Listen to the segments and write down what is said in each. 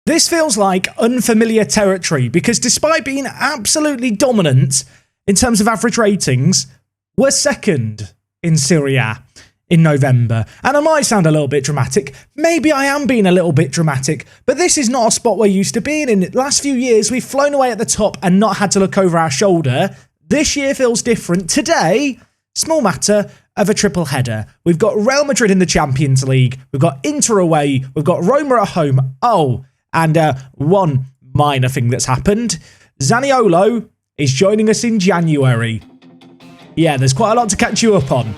This feels like unfamiliar territory because despite being absolutely dominant in terms of average ratings, we're second in Serie A in November. And I might sound a little bit dramatic. Maybe I am being a little bit dramatic, but this is not a spot we're used to being in. The last few years, we've flown away at the top and not had to look over our shoulder. This year feels different. Today, small matter of a triple header. We've got Real Madrid in the Champions League. We've got Inter away. We've got Roma at home. Oh, and one minor thing that's happened. Zaniolo is joining us in January. Yeah, there's quite a lot to catch you up on.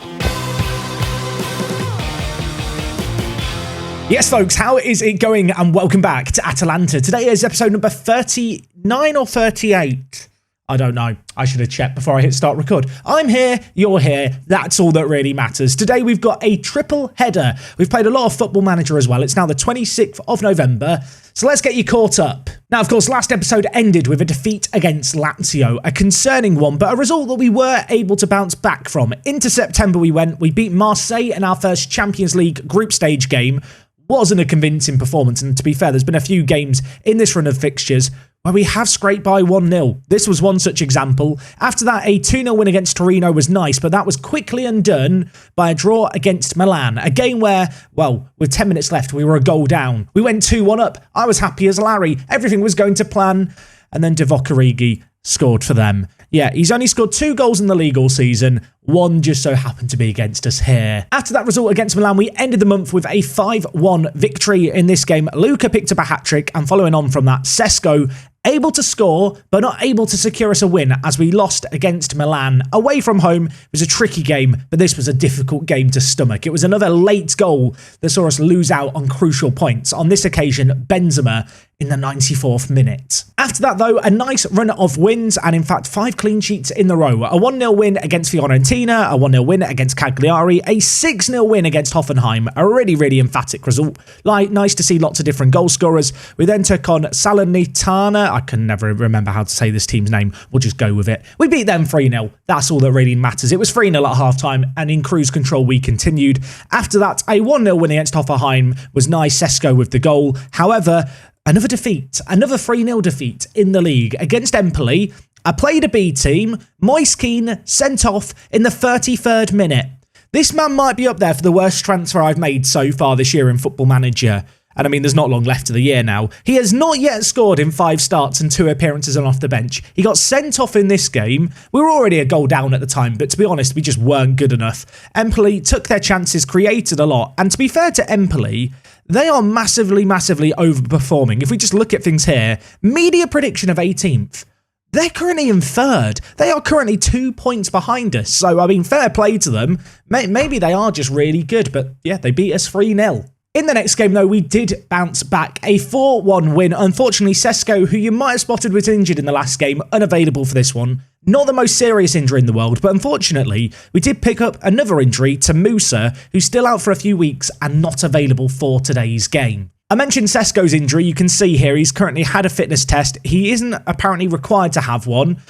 Yes, folks, how is it going? And welcome back to Atalanta. Today is episode number 39 or 38. I don't know. I should have checked before I hit start record. I'm here, you're here. That's all that really matters. Today we've got a triple header. We've played a lot of Football Manager as well. It's now the 26th of November. So let's get you caught up. Now, of course, last episode ended with a defeat against Lazio, a concerning one, but a result that we were able to bounce back from. Into September we went. We beat Marseille in our first Champions League group stage game. Wasn't a convincing performance, and to be fair, there's been a few games in this run of fixtures where we have scraped by 1-0. This was one such example. After that, a 2-0 win against Torino was nice, but that was quickly undone by a draw against Milan. A game where, well, with 10 minutes left, we were a goal down. We went 2-1 up. I was happy as Larry. Everything was going to plan. And then Divock Origi scored for them. Yeah, he's only scored 2 goals in the league all season. One just so happened to be against us here. After that result against Milan, we ended the month with a 5-1 victory in this game. Luca picked up a hat-trick, and following on from that, Sesko able to score, but not able to secure us a win as we lost against Milan. Away from home, it was a tricky game, but this was a difficult game to stomach. It was another late goal that saw us lose out on crucial points. On this occasion, Benzema in the 94th minute. After that, though, a nice run of wins, and in fact, 5 clean sheets in the row. A 1-0 win against Fiorentina, a 1-0 win against Cagliari, a 6-0 win against Hoffenheim. A really, really emphatic result. Nice to see lots of different goal scorers. We then took on Salernitana. I can never remember how to say this team's name. We'll just go with it. We beat them 3-0. That's all that really matters. It was 3-0 at half-time, and in cruise control we continued. After that, a 1-0 win against Hoffenheim was nice. Sesko with the goal. However, another defeat, another 3-0 defeat in the league against Empoli. I played a B team. Moise Kean sent off in the 33rd minute. This man might be up there for the worst transfer I've made so far this year in Football Manager. And I mean, there's not long left of the year now. He has not yet scored in 5 starts and 2 appearances and off the bench. He got sent off in this game. We were already a goal down at the time, but to be honest, we just weren't good enough. Empoli took their chances, created a lot. And to be fair to Empoli, they are massively, massively overperforming. If we just look at things here, media prediction of 18th. They're currently in 3rd. They are currently 2 points behind us. So, I mean, fair play to them. Maybe they are just really good, but yeah, they beat us 3-0. In the next game, though, we did bounce back. A 4-1 win. Unfortunately, Sesko, who you might have spotted was injured in the last game, unavailable for this one. Not the most serious injury in the world, but unfortunately, we did pick up another injury to Musa, who's still out for a few weeks and not available for today's game. I mentioned Sesko's injury. You can see here he's currently had a fitness test. He isn't apparently required to have one.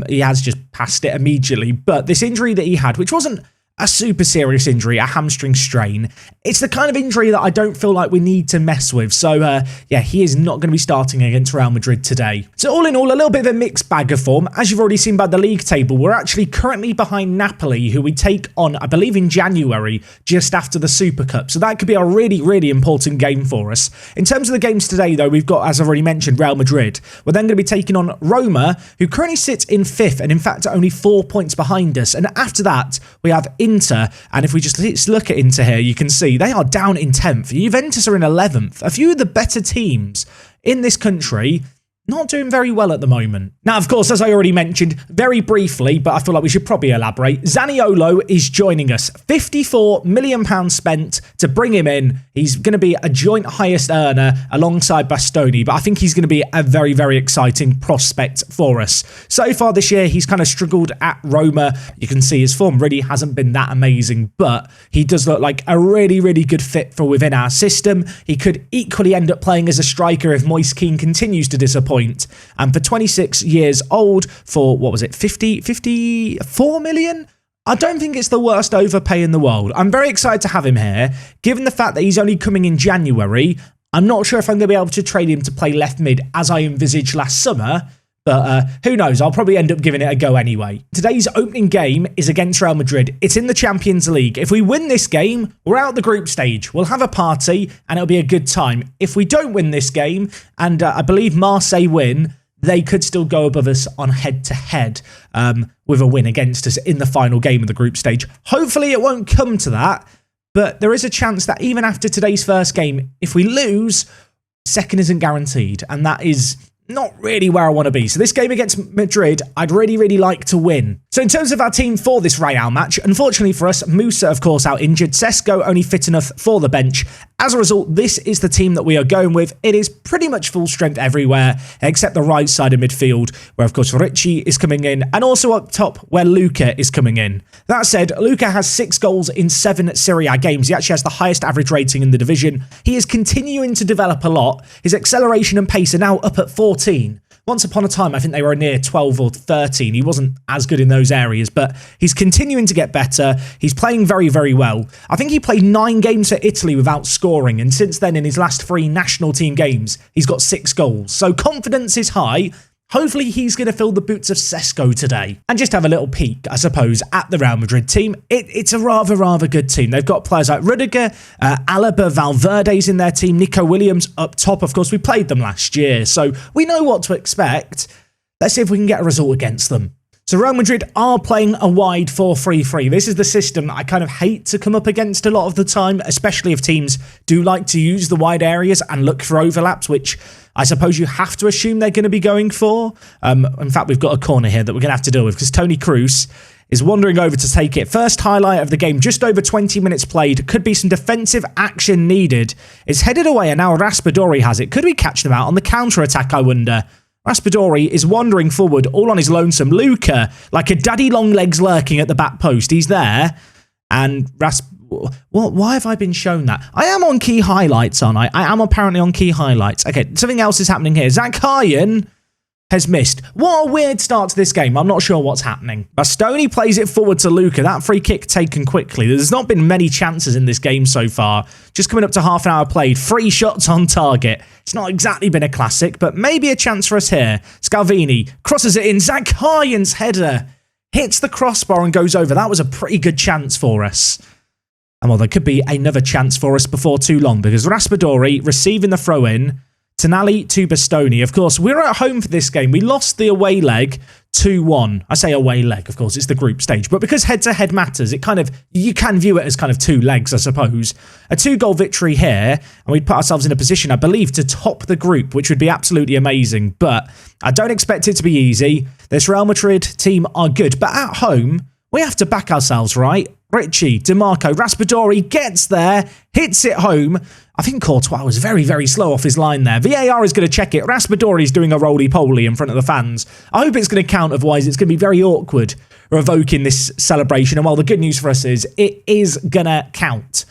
He has just passed it immediately. But this injury that he had, which wasn't a super serious injury, a hamstring strain, it's the kind of injury that I don't feel like we need to mess with. So, yeah, he is not going to be starting against Real Madrid today. So, all in all, a little bit of a mixed bag of form. As you've already seen by the league table, we're actually currently behind Napoli, who we take on, I believe, in January, just after the Super Cup. So, that could be a really, really important game for us. In terms of the games today, though, we've got, as I've already mentioned, Real Madrid. We're then going to be taking on Roma, who currently sits in 5th, and in fact, only 4 points behind us. And after that, we have Inter, and if we just look at Inter here, you can see they are down in 10th. Juventus are in 11th. A few of the better teams in this country not doing very well at the moment. Now, of course, as I already mentioned, very briefly, but I feel like we should probably elaborate, Zaniolo is joining us. £54 million spent to bring him in. He's going to be a joint highest earner alongside Bastoni, but I think he's going to be a very, very exciting prospect for us. So far this year, he's kind of struggled at Roma. You can see his form really hasn't been that amazing, but he does look like a really, really good fit for within our system. He could equally end up playing as a striker if Moise Kean continues to disappoint. And for 26 years old, for, what was it, 54 million? I don't think it's the worst overpay in the world. I'm very excited to have him here. Given the fact that he's only coming in January, I'm not sure if I'm going to be able to trade him to play left mid as I envisaged last summer, but who knows? I'll probably end up giving it a go anyway. Today's opening game is against Real Madrid. It's in the Champions League. If we win this game, we're out the group stage. We'll have a party and it'll be a good time. If we don't win this game, and I believe Marseille win, they could still go above us on head-to-head with a win against us in the final game of the group stage. Hopefully it won't come to that, but there is a chance that even after today's first game, if we lose, second isn't guaranteed, and that is not really where I want to be. So this game against Madrid, I'd really like to win. So in terms of our team for this Real match, unfortunately for us, Musa, of course, out injured. Sesko only fit enough for the bench. As a result, this is the team that we are going with. It is pretty much full strength everywhere, except the right side of midfield, where, of course, Ricci is coming in, and also up top, where Luca is coming in. That said, Luca has 6 goals in 7 Serie A games. He actually has the highest average rating in the division. He is continuing to develop a lot. His acceleration and pace are now up at 14. Once upon a time, I think they were near 12 or 13. He wasn't as good in those areas, but he's continuing to get better. He's playing very well. I think he played 9 games for Italy without scoring, and since then, in his last 3 national team games, he's got 6 goals. So confidence is high. Hopefully he's going to fill the boots of Sesko today. And just have a little peek, I suppose, at the Real Madrid team. It's a rather good team. They've got players like Rudiger, Alaba, Valverde's in their team, Nico Williams up top. Of course, we played them last year, so we know what to expect. Let's see if we can get a result against them. So Real Madrid are playing a wide 4-3-3. This is the system that I kind of hate to come up against a lot of the time, especially if teams do like to use the wide areas and look for overlaps, which I suppose you have to assume they're going to be going for. In fact, we've got a corner here that we're going to have to deal with because Toni Kroos is wandering over to take it. First highlight of the game, just over 20 minutes played. Could be some defensive action needed. It's headed away and now Raspadori has it. Could we catch them out on the counter-attack, I wonder? Raspadori is wandering forward, all on his lonesome. Luca, like a daddy long legs lurking at the back post. He's there. And why have I been shown that? I am on key highlights, aren't I? I am apparently on key highlights. Okay, something else is happening here. Zakharyan has missed. What a weird start to this game. I'm not sure what's happening. Bastoni plays it forward to Luca. That free kick taken quickly. There's not been many chances in this game so far. Just coming up to half an hour played. 3 shots on target. It's not exactly been a classic, but maybe a chance for us here. Scalvini crosses it in. Zakharyan's header hits the crossbar and goes over. That was a pretty good chance for us. And well, there could be another chance for us before too long because Raspadori receiving the throw-in. Tonali to Bastoni. Of course, we're at home for this game. We lost the away leg 2-1. I say away leg, of course, it's the group stage. But because head-to-head matters, you can view it as kind of 2 legs, I suppose. A 2-goal victory here, and we'd put ourselves in a position, I believe, to top the group, which would be absolutely amazing. But I don't expect it to be easy. This Real Madrid team are good. But at home, we have to back ourselves, right? Ricci, DiMarco, Raspadori gets there, hits it home. I think Courtois was very slow off his line there. VAR is going to check it. Raspadori is doing a roly-poly in front of the fans. I hope it's going to count, otherwise it's going to be very awkward revoking this celebration. And well, the good news for us is it is going to count.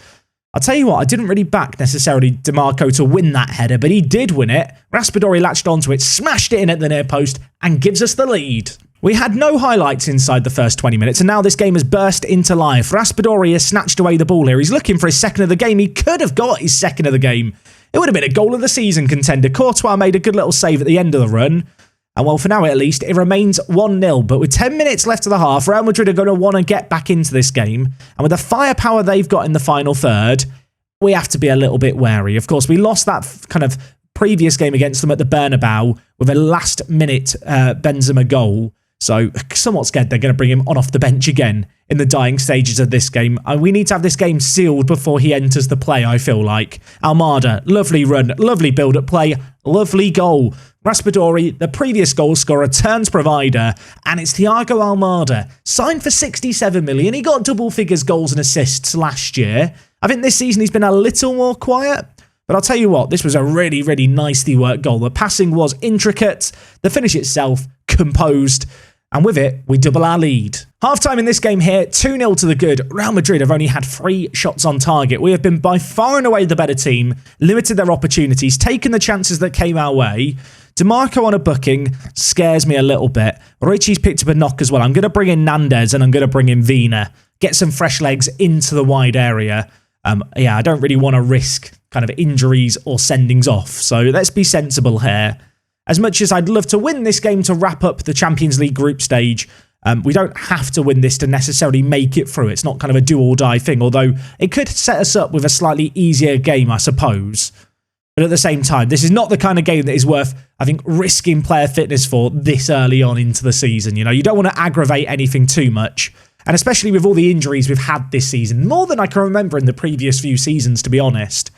I'll tell you what, I didn't really back necessarily DiMarco to win that header, but he did win it. Raspadori latched onto it, smashed it in at the near post, and gives us the lead. We had no highlights inside the first 20 minutes, and now this game has burst into life. Raspadori has snatched away the ball here. He's looking for his second of the game. He could have got his second of the game. It would have been a goal of the season contender. Courtois made a good little save at the end of the run. And well, for now at least, it remains 1-0. But with 10 minutes left of the half, Real Madrid are going to want to get back into this game. And with the firepower they've got in the final third, we have to be a little bit wary. Of course, we lost that kind of previous game against them at the Bernabeu with a last-minute Benzema goal. So, somewhat scared they're going to bring him on off the bench again in the dying stages of this game. We need to have this game sealed before he enters the play, I feel like. Almada, lovely run, lovely build-up play, lovely goal. Raspadori, the previous goal scorer, turns provider, and it's Thiago Almada. Signed for 67 million. He got double figures goals and assists last year. I think this season he's been a little more quiet. But I'll tell you what, this was a really nicely worked goal. The passing was intricate, the finish itself composed, and with it, we double our lead. Half-time in this game here, 2-0 to the good. Real Madrid have only had 3 shots on target. We have been by far and away the better team, limited their opportunities, taken the chances that came our way. DiMarco on a booking scares me a little bit. Ricci's picked up a knock as well. I'm going to bring in Nandez and I'm going to bring in Vina. Get some fresh legs into the wide area. Yeah, I don't really want to risk kind of injuries or sendings off. So let's be sensible here. As much as I'd love to win this game to wrap up the Champions League group stage, we don't have to win this to necessarily make it through. It's not kind of a do or die thing, although it could set us up with a slightly easier game, I suppose. But at the same time, this is not the kind of game that is worth, I think, risking player fitness for this early on into the season. You know, you don't want to aggravate anything too much. And especially with all the injuries we've had this season, more than I can remember in the previous few seasons, to be honest.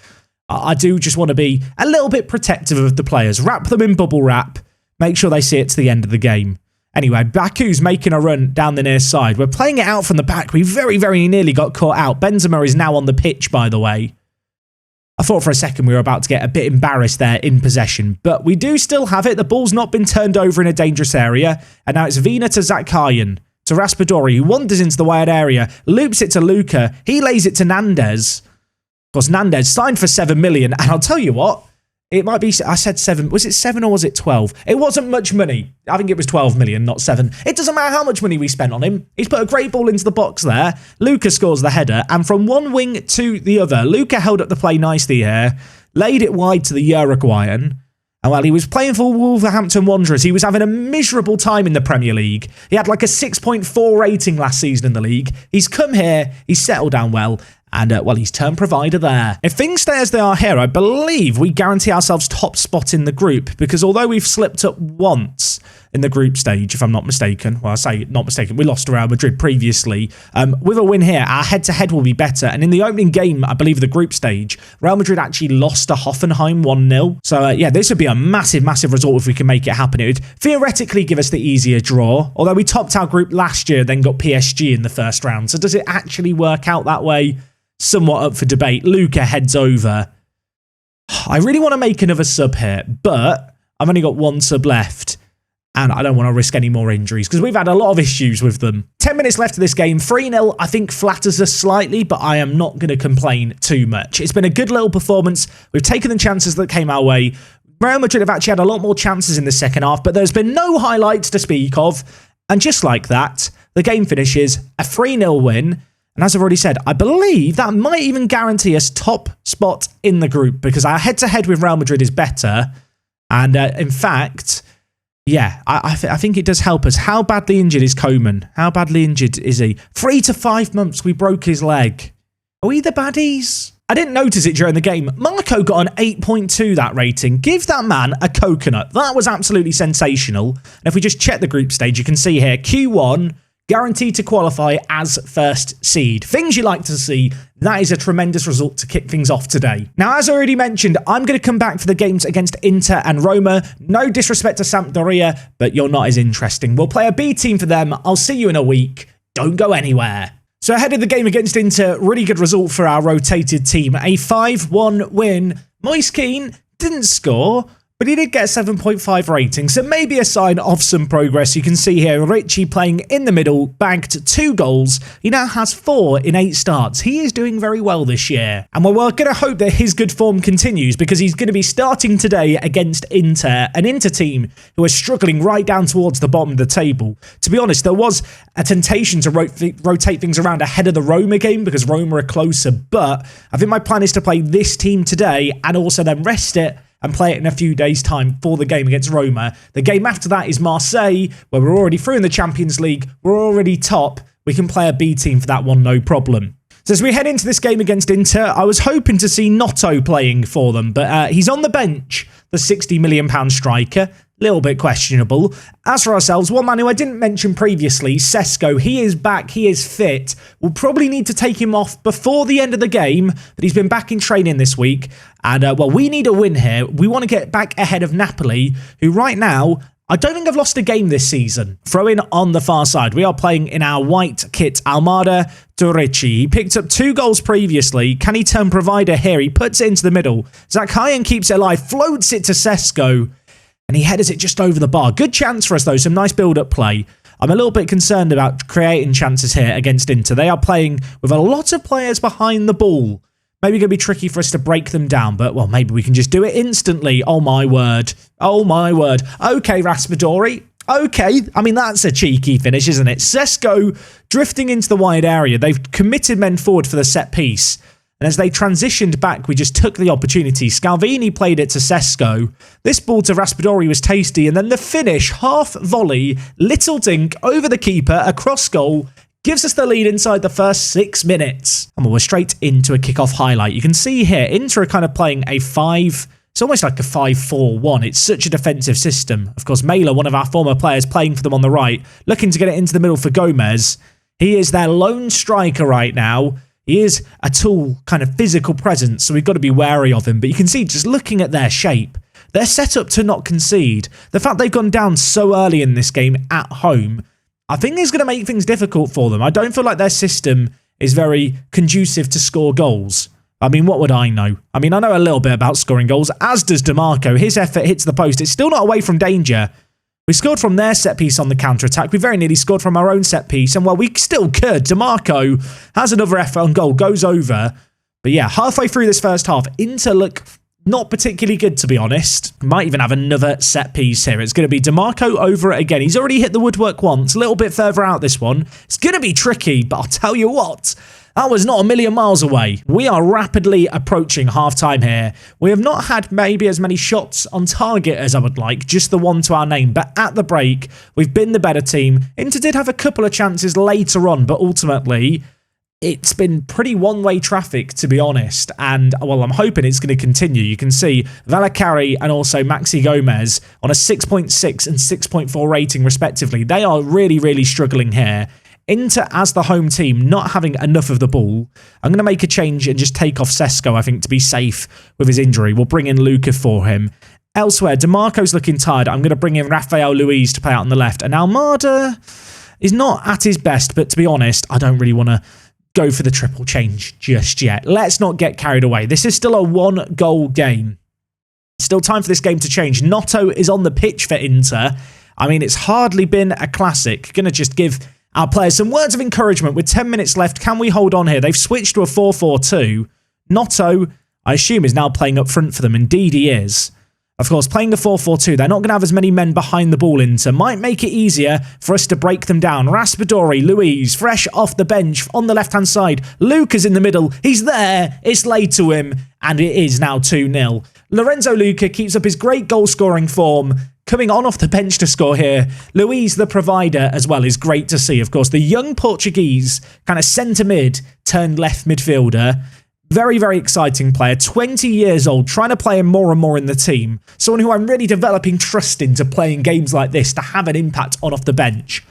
I do just want to be a little bit protective of the players. Wrap them in bubble wrap. Make sure they see it to the end of the game. Anyway, Baku's making a run down the near side. We're playing it out from the back. We very, very nearly got caught out. Benzema is now on the pitch, by the way. I thought for a second we were about to get a bit embarrassed there in possession, but we do still have it. The ball's not been turned over in a dangerous area, and now it's Vina to Zakharyan, to Raspadori, who wanders into the wide area, loops it to Luka, he lays it to Nandez. Of course, Nandez signed for 7 million, and I'll tell you what, it might be, I said 7, was it 7 or was it 12? It wasn't much money. I think it was 12 million, not 7. It doesn't matter how much money we spent on him. He's put a great ball into the box there. Luka scores the header, and from one wing to the other, Luka held up the play nicely here, laid it wide to the Uruguayan, and while he was playing for Wolverhampton Wanderers, he was having a miserable time in the Premier League. He had like a 6.4 rating last season in the league. He's come here, he's settled down well, and, well, he's turned provider there. If things stay as they are here, I believe we guarantee ourselves top spot in the group, because although we've slipped up once in the group stage, if I'm not mistaken, well, I say not mistaken, we lost to Real Madrid previously. With a win here, our head-to-head will be better. And in the opening game, I believe, the group stage, Real Madrid actually lost to Hoffenheim 1-0. So, yeah, this would be a massive, massive result if we can make it happen. It would theoretically give us the easier draw, although we topped our group last year, then got PSG in the first round. So does it actually work out that way? Somewhat up for debate. Luka heads over. I really want to make another sub here, but I've only got one sub left, and I don't want to risk any more injuries because we've had a lot of issues with them. 10 minutes left of this game. 3-0, I think, flatters us slightly, but I am not going to complain too much. It's been a good little performance. We've taken the chances that came our way. Real Madrid have actually had a lot more chances in the second half, but there's been no highlights to speak of. And just like that, the game finishes a 3-0 win. And as I've already said, I believe that might even guarantee us top spot in the group because our head-to-head with Real Madrid is better. And in fact, yeah, I think it does help us. How badly injured is Koeman? How badly injured is he? 3 to 5 months, we broke his leg. Are we the baddies? I didn't notice it during the game. Marco got an 8.2, that rating. Give that man a coconut. That was absolutely sensational. And if we just check the group stage, you can see here, Q1, guaranteed to qualify as first seed. Things you like to see. That is a tremendous result to kick things off today. Now, as I already mentioned, I'm going to come back for the games against Inter and Roma. No disrespect to Sampdoria, but you're not as interesting. We'll play a B team for them. I'll see you in a week. Don't go anywhere. So ahead of the game against Inter, really good result for our rotated team. A 5-1 win. Moise Kean didn't score, but he did get a 7.5 rating, so maybe a sign of some progress. You can see here, Richie playing in the middle, bagged 2 goals. He now has 4 in 8 starts. He is doing very well this year. And we're going to hope that his good form continues because he's going to be starting today against Inter, an Inter team who are struggling right down towards the bottom of the table. To be honest, there was a temptation to rotate things around ahead of the Roma game because Roma are closer, but I think my plan is to play this team today and also then rest it and play it in a few days' time for the game against Roma. The game after that is Marseille, where we're already through in the Champions League. We're already top. We can play a B team for that one, no problem. So as we head into this game against Inter, I was hoping to see Notto playing for them, but he's on the bench, the £60 million striker. Little bit questionable. As for ourselves, one man who I didn't mention previously, Sesko, he is back, he is fit. We'll probably need to take him off before the end of the game, but he's been back in training this week. And, well, we need a win here. We want to get back ahead of Napoli, who right now, I don't think I've lost a game this season. Throw in on the far side. We are playing in our white kit, Almada to Ricci. He picked up 2 goals previously. Can he turn provider here? He puts it into the middle. Zakharyan keeps it alive, floats it to Sesko, and he headers it just over the bar. Good chance for us, though. Some nice build-up play. I'm a little bit concerned about creating chances here against Inter. They are playing with a lot of players behind the ball. Maybe going to be tricky for us to break them down, but, well, maybe we can just do it instantly. Oh, my word. Oh, my word. Okay, Raspadori. Okay. I mean, that's a cheeky finish, isn't it? Sesko drifting into the wide area. They've committed men forward for the set piece. And as they transitioned back, we just took the opportunity. Scalvini played it to Sesko. This ball to Raspadori was tasty. And then the finish, half volley, little dink over the keeper, across goal, gives us the lead inside the first 6 minutes. And we're straight into a kickoff highlight. You can see here, Inter are kind of playing a 5... It's almost like a 5-4-1. It's such a defensive system. Of course, Mela, one of our former players, playing for them on the right, looking to get it into the middle for Gomez. He is their lone striker right now. He is a tall, kind of physical presence, so we've got to be wary of him. But you can see, just looking at their shape, they're set up to not concede. The fact they've gone down so early in this game at home, I think is going to make things difficult for them. I don't feel like their system is very conducive to score goals. I mean, what would I know? I mean, I know a little bit about scoring goals, as does DiMarco. His effort hits the post. It's still not away from danger. We scored from their set piece on the counter-attack. We very nearly scored from our own set piece. And, well, we still could. DiMarco has another effort on goal, goes over. But, yeah, halfway through this first half, Inter look not particularly good, to be honest. Might even have another set piece here. It's going to be DiMarco over it again. He's already hit the woodwork once. A little bit further out, this one. It's going to be tricky, but I'll tell you what. That was not a million miles away. We are rapidly approaching half-time here. We have not had maybe as many shots on target as I would like, just the one to our name. But at the break, we've been the better team. Inter did have a couple of chances later on, but ultimately, it's been pretty one-way traffic, to be honest. And, well, I'm hoping it's going to continue. You can see Valacari and also Maxi Gomez on a 6.6 and 6.4 rating, respectively. They are really, really struggling here. Inter, as the home team, not having enough of the ball. I'm going to make a change and just take off Sesko, I think, to be safe with his injury. We'll bring in Luca for him. Elsewhere, DiMarco's looking tired. I'm going to bring in Rafael Luiz to play out on the left. And Almada is not at his best, but to be honest, I don't really want to go for the triple change just yet. Let's not get carried away. This is still a 1-goal game. Still time for this game to change. Notto is on the pitch for Inter. I mean, it's hardly been a classic. Going to just give our players some words of encouragement with 10 minutes left. Can we hold on here? They've switched to a 4-4-2. Notto, I assume, is now playing up front for them. Indeed, he is. Of course, playing the 4-4-2, they're not going to have as many men behind the ball Inter. Might make it easier for us to break them down. Raspadori, Luiz, fresh off the bench on the left-hand side. Luca's in the middle. He's there. It's laid to him. And it is now 2-0. Lorenzo Luca keeps up his great goal-scoring form. Coming on off the bench to score here. Luiz, the provider, as well, is great to see. Of course, the young Portuguese kind of centre mid turned left midfielder. Very, very exciting player. 20 years old, trying to play him more and more in the team. Someone who I'm really developing trust into playing games like this to have an impact on off the bench.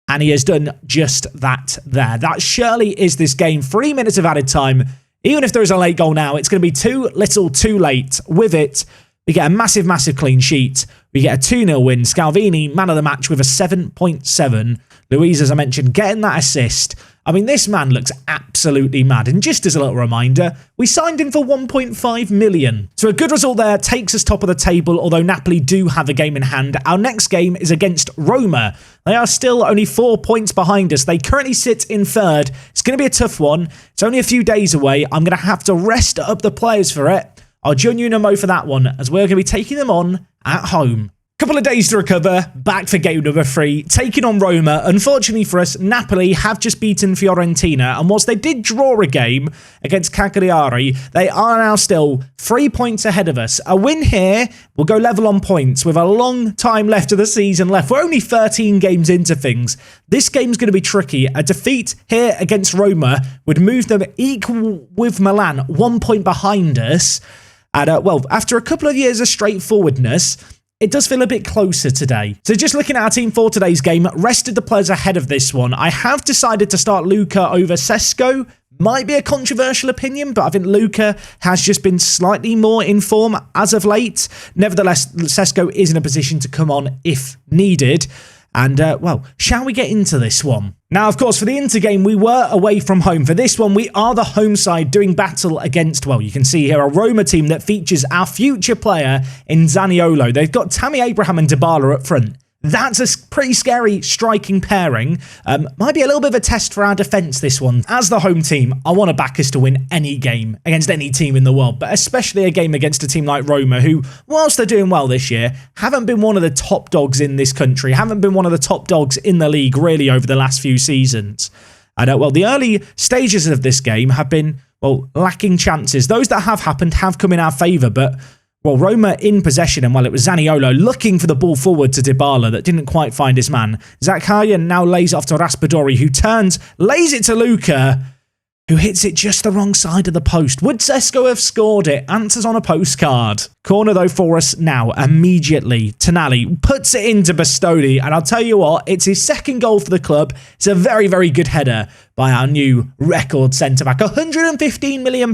And he has done just that there. That surely is this game. 3 minutes of added time. Even if there is a late goal now, it's going to be too little too late. With it, we get a massive, massive clean sheet. We get a 2-0 win. Scalvini, man of the match with a 7.7. Luiz, as I mentioned, getting that assist. I mean, this man looks absolutely mad. And just as a little reminder, we signed him for 1.5 million. So a good result there takes us top of the table, although Napoli do have a game in hand. Our next game is against Roma. They are still only 4 points behind us. They currently sit in third. It's going to be a tough one. It's only a few days away. I'm going to have to rest up the players for it. I'll join you in a mo for that one, as we're going to be taking them on at home. Couple of days to recover, back for game number 3, taking on Roma. Unfortunately for us, Napoli have just beaten Fiorentina, and whilst they did draw a game against Cagliari, they are now still 3 points ahead of us. A win here will go level on points with a long time left of the season left. We're only 13 games into things. This game's going to be tricky. A defeat here against Roma would move them equal with Milan, 1 point behind us. And, well, after a couple of years of straightforwardness, it does feel a bit closer today. So just looking at our team for today's game, rested the players ahead of this one. I have decided to start Luca over Sesko. Might be a controversial opinion, but I think Luca has just been slightly more in form as of late. Nevertheless, Sesko is in a position to come on if needed. And, well, shall we get into this one? Now, of course, for the Inter game, we were away from home. For this one, we are the home side doing battle against, well, you can see here a Roma team that features our future player in Zaniolo. They've got Tammy Abraham and Dybala up front. That's a pretty scary striking pairing. Might be a little bit of a test for our defence, this one. As the home team, I want to back us to win any game against any team in the world, but especially a game against a team like Roma, who, whilst they're doing well this year, haven't been one of the top dogs in this country, haven't been one of the top dogs in the league, really, over the last few seasons. And, well, the early stages of this game have been well, lacking chances. Those that have happened have come in our favour, but, well, Roma in possession, and, well, it was Zaniolo looking for the ball forward to Dybala that didn't quite find his man. Zakharyan now lays it off to Raspadori, who turns, lays it to Luka, who hits it just the wrong side of the post. Would Sesko have scored it? Answers on a postcard. Corner, though, for us now, immediately. Tonali puts it into Bastoni, and I'll tell you what, it's his second goal for the club. It's a very, very good header by our new record centre-back. £115 million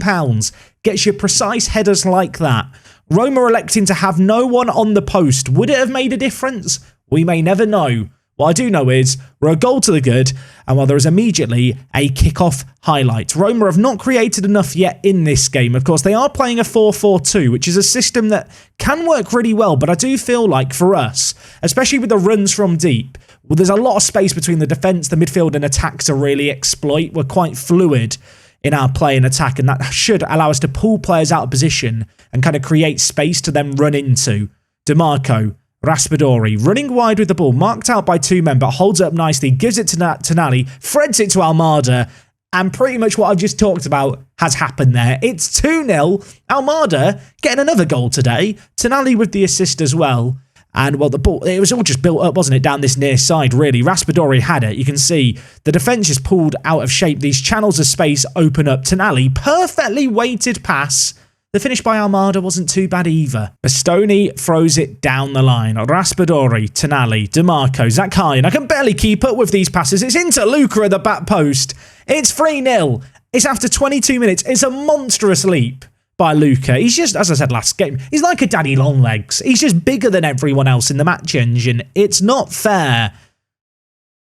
gets you precise headers like that. Roma electing to have no one on the post. Would it have made a difference? We may never know. What I do know is we're a goal to the good, and while there is immediately a kick-off highlight. Roma have not created enough yet in this game. Of course, they are playing a 4-4-2, which is a system that can work really well, but I do feel like for us, especially with the runs from deep, well, there's a lot of space between the defence, the midfield, and attack to really exploit. We're quite fluid in our play and attack, and that should allow us to pull players out of position and kind of create space to then run into. DiMarco, Raspadori running wide with the ball, marked out by two men, but holds it up nicely, gives it to Tonali, threads it to Almada, and pretty much what I've just talked about has happened there. It's 2-0. Almada getting another goal today. Tonali with the assist as well. And, well, the ball, it was all just built up, wasn't it, down this near side, really. Raspadori had it. You can see the defence is pulled out of shape. These channels of space open up. Tonali, perfectly weighted pass. The finish by Almada wasn't too bad either. Bastoni throws it down the line. Raspadori, Tonali, DiMarco, Zakharyan. I can barely keep up with these passes. It's into Luka at the back post. It's 3-0. It's after 22 minutes. It's a monstrous leap by Luka. He's just, as I said last game, he's like a daddy long legs. He's just bigger than everyone else in the match engine. It's not fair.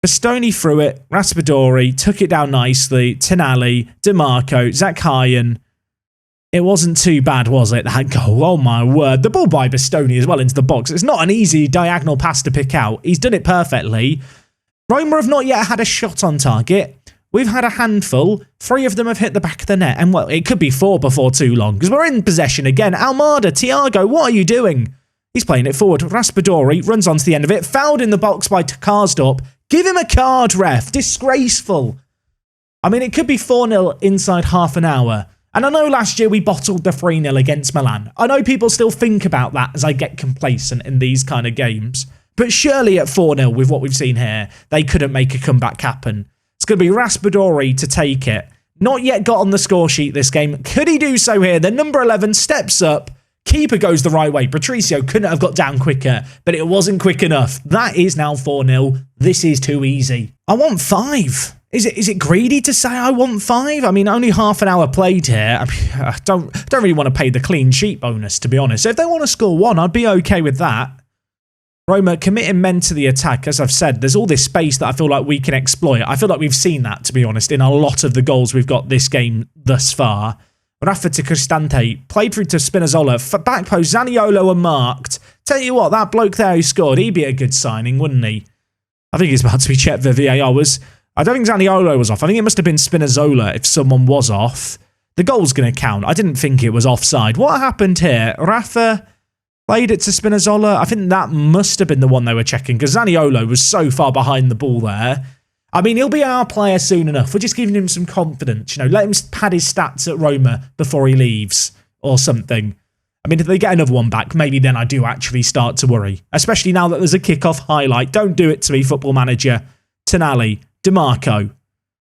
Bastoni threw it. Raspadori took it down nicely. Tonali, DiMarco, Zakharyan. It wasn't too bad, was it, that goal? Oh, my word. The ball by Bastoni as well into the box. It's not an easy diagonal pass to pick out. He's done it perfectly. Roma have not yet had a shot on target. We've had a handful. 3 of them have hit the back of the net. And, well, it could be 4 before too long, because we're in possession again. Almada, Thiago, what are you doing? He's playing it forward. Raspadori runs onto the end of it. Fouled in the box by Karsdorp. Give him a card, ref. Disgraceful. I mean, it could be 4-0 inside half an hour. And I know last year we bottled the 3-0 against Milan. I know people still think about that as I get complacent in these kind of games. But surely at 4-0, with what we've seen here, they couldn't make a comeback happen. It's going to be Raspadori to take it. Not yet got on the score sheet this game. Could he do so here? The number 11 steps up. Keeper goes the right way. Patricio couldn't have got down quicker, but it wasn't quick enough. That is now 4-0. This is too easy. I want 5. Is it greedy to say I want 5? I mean, only half an hour played here. I mean, I don't really want to pay the clean sheet bonus, to be honest. If they want to score 1, I'd be okay with that. Roma committing men to the attack. As I've said, there's all this space that I feel like we can exploit. I feel like we've seen that, to be honest, in a lot of the goals we've got this game thus far. Rafa to Cristante, played through to Spinazzola. Back post, Zaniolo and marked. Tell you what, that bloke there who scored, he'd be a good signing, wouldn't he? I think he's about to be checked for VAR. I don't think Zaniolo was off. I think it must have been Spinazzola if someone was off. The goal's going to count. I didn't think it was offside. What happened here? Rafa played it to Spinazzola. I think that must have been the one they were checking because Zaniolo was so far behind the ball there. I mean, he'll be our player soon enough. We're just giving him some confidence. You know, let him pad his stats at Roma before he leaves or something. I mean, if they get another one back, maybe then I do actually start to worry. Especially now that there's a kick-off highlight. Don't do it to me, Football Manager. Tonali, DiMarco.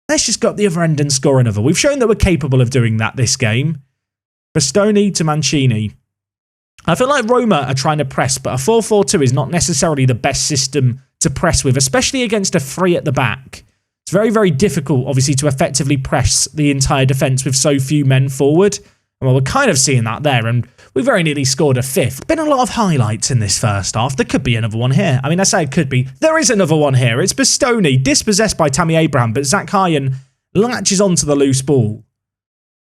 Let's just go up the other end and score another. We've shown that we're capable of doing that this game. Bastoni to Mancini. I feel like Roma are trying to press, but a 4-4-2 is not necessarily the best system to press with, especially against a 3 at the back. It's very, very difficult, obviously, to effectively press the entire defence with so few men forward. Well, we're kind of seeing that there, and we very nearly scored a 5th. Been a lot of highlights in this first half. There could be another one here. I mean, I say it could be. There is another one here. It's Bastoni, dispossessed by Tammy Abraham, but Zakharyan latches onto the loose ball.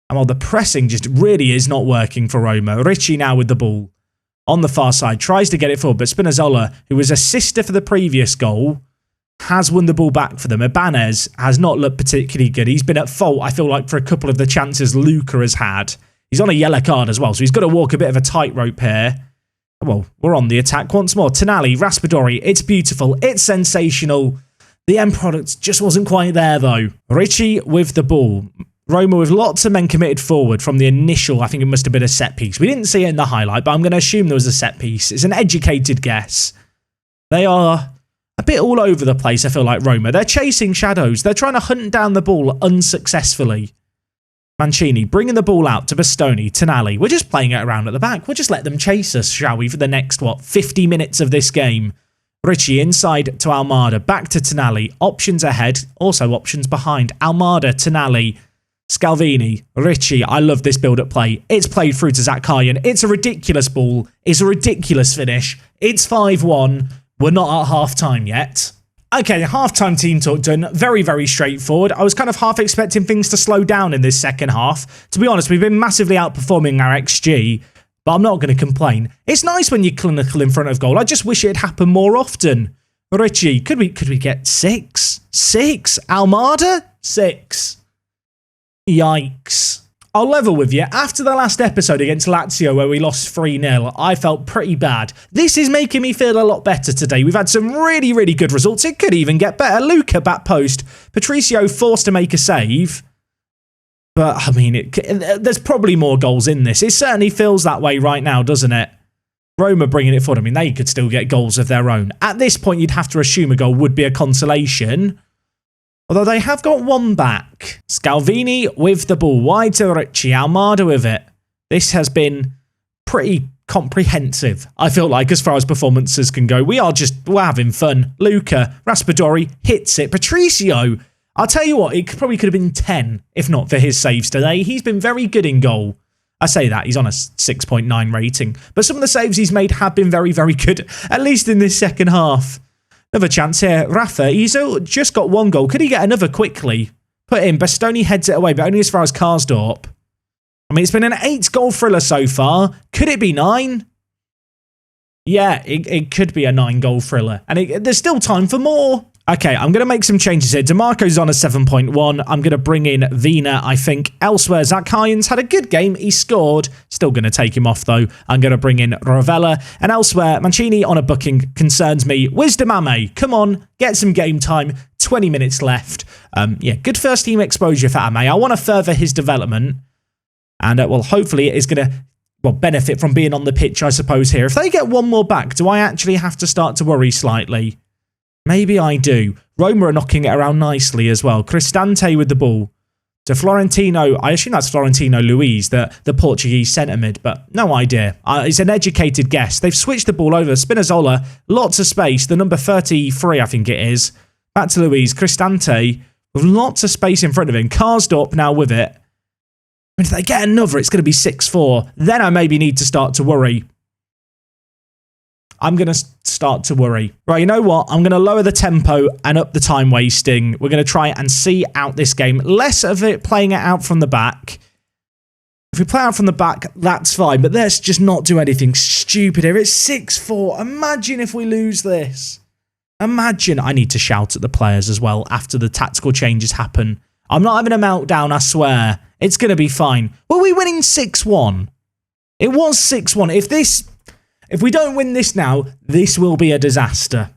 And while the pressing just really is not working for Roma, Ricci now with the ball on the far side, tries to get it forward, but Spinazzola, who was assister for the previous goal, has won the ball back for them. Ibanez has not looked particularly good. He's been at fault, I feel like, for a couple of the chances Luka has had. He's on a yellow card as well, so he's got to walk a bit of a tightrope here. Well, we're on the attack once more. Tonali, Raspadori, it's beautiful, it's sensational. The end product just wasn't quite there, though. Ricci with the ball. Roma with lots of men committed forward from the initial, I think it must have been a set piece. We didn't see it in the highlight, but I'm going to assume there was a set piece. It's an educated guess. They are a bit all over the place, I feel like, Roma. They're chasing shadows. They're trying to hunt down the ball unsuccessfully. Mancini bringing the ball out to Bastoni, Tonali. We're just playing it around at the back. We'll just let them chase us, shall we, for the next, 50 minutes of this game. Ricci inside to Almada, back to Tonali. Options ahead, also options behind. Almada, Tonali, Scalvini, Ricci. I love this build-up play. It's played through to Zakharyan. It's a ridiculous ball. It's a ridiculous finish. It's 5-1. We're not at half-time yet. Okay, half-time team talk done. Very, very straightforward. I was kind of half expecting things to slow down in this second half. To be honest, we've been massively outperforming our XG, but I'm not going to complain. It's nice when you're clinical in front of goal. I just wish it happened more often. Ricci, could we get 6? 6? Almada? 6. Yikes. I'll level with you. After the last episode against Lazio where we lost 3-0, I felt pretty bad. This is making me feel a lot better today. We've had some really, really good results. It could even get better. Luca back post. Patricio forced to make a save. But, I mean, there's probably more goals in this. It certainly feels that way right now, doesn't it? Roma bringing it forward. I mean, they could still get goals of their own. At this point, you'd have to assume a goal would be a consolation. Although they have got one back. Scalvini with the ball. Wide to Ricci. Almada with it. This has been pretty comprehensive, I feel like, as far as performances can go. We're having fun. Luca, Raspadori hits it. Patricio, I'll tell you what, it probably could have been 10 if not for his saves today. He's been very good in goal. I say that, he's on a 6.9 rating. But some of the saves he's made have been very, very good, at least in this second half. Another chance here. Rafa, he's just got one goal. Could he get another quickly? Put in. Bastoni heads it away, but only as far as Karsdorp. I mean, it's been an 8-goal thriller so far. Could it be 9? Yeah, it could be a 9-goal thriller. And there's still time for more. Okay, I'm going to make some changes here. DeMarco's on a 7.1. I'm going to bring in Vina, I think. Elsewhere, Zakharyan's had a good game. He scored. Still going to take him off, though. I'm going to bring in Rovella. And elsewhere, Mancini on a booking concerns me. Wisdom Ame, come on, get some game time. 20 minutes left. Yeah, good first-team exposure for Ame. I want to further his development. And, well, hopefully it is going to benefit from being on the pitch, I suppose, here. If they get one more back, do I actually have to start to worry slightly? Maybe I do. Roma are knocking it around nicely as well. Cristante with the ball. To Florentino. I assume that's Florentino Luis, the Portuguese centre mid, but no idea. It's an educated guess. They've switched the ball over. Spinazzola, lots of space. The number 33, I think it is. Back to Luis. Cristante with lots of space in front of him. Karsdorp now with it. And if they get another, it's going to be 6-4. Then I maybe need to start to worry. I'm going to start to worry. Right, you know what? I'm going to lower the tempo and up the time wasting. We're going to try and see out this game. Less of it playing it out from the back. If we play out from the back, that's fine. But let's just not do anything stupid here. It's 6-4. Imagine if we lose this. Imagine. I need to shout at the players as well after the tactical changes happen. I'm not having a meltdown, I swear. It's going to be fine. Were we winning 6-1? It was 6-1. If we don't win this now, this will be a disaster.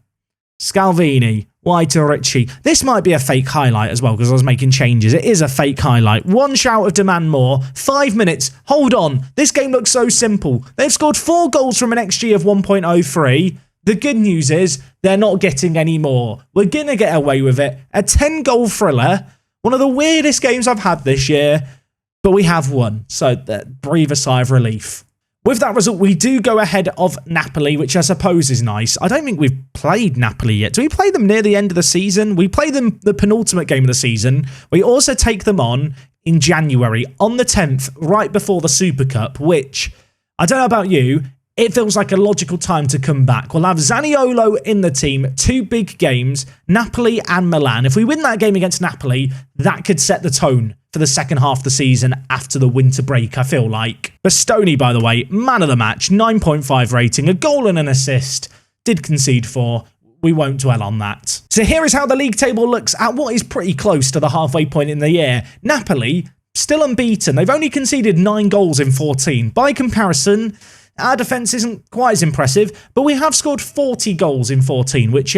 Scalvini, wide to Ricci. This might be a fake highlight as well because I was making changes. It is a fake highlight. One shout of demand more. 5 minutes. Hold on. This game looks so simple. They've scored 4 goals from an XG of 1.03. The good news is they're not getting any more. We're going to get away with it. A 10-goal thriller. One of the weirdest games I've had this year. But we have won. So breathe a sigh of relief. With that result, we do go ahead of Napoli, which I suppose is nice. I don't think we've played Napoli yet. Do we play them near the end of the season? We play them the penultimate game of the season. We also take them on in January, on the 10th, right before the Super Cup, which, I don't know about you, it feels like a logical time to come back. We'll have Zaniolo in the team, 2 big games, Napoli and Milan. If we win that game against Napoli, that could set the tone for the second half of the season after the winter break, I feel like. Bastoni, by the way, man of the match, 9.5 rating, a goal and an assist. Did concede 4. We won't dwell on that. So here is how the league table looks at what is pretty close to the halfway point in the year. Napoli, still unbeaten. They've only conceded 9 goals in 14. By comparison, our defence isn't quite as impressive, but we have scored 40 goals in 14, which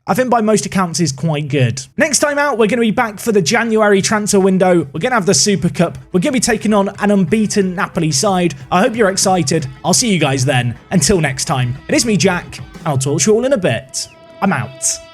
I think by most accounts is quite good. Next time out, we're going to be back for the January transfer window. We're going to have the Super Cup. We're going to be taking on an unbeaten Napoli side. I hope you're excited. I'll see you guys then. Until next time, it is me, Jack, and I'll talk to you all in a bit. I'm out.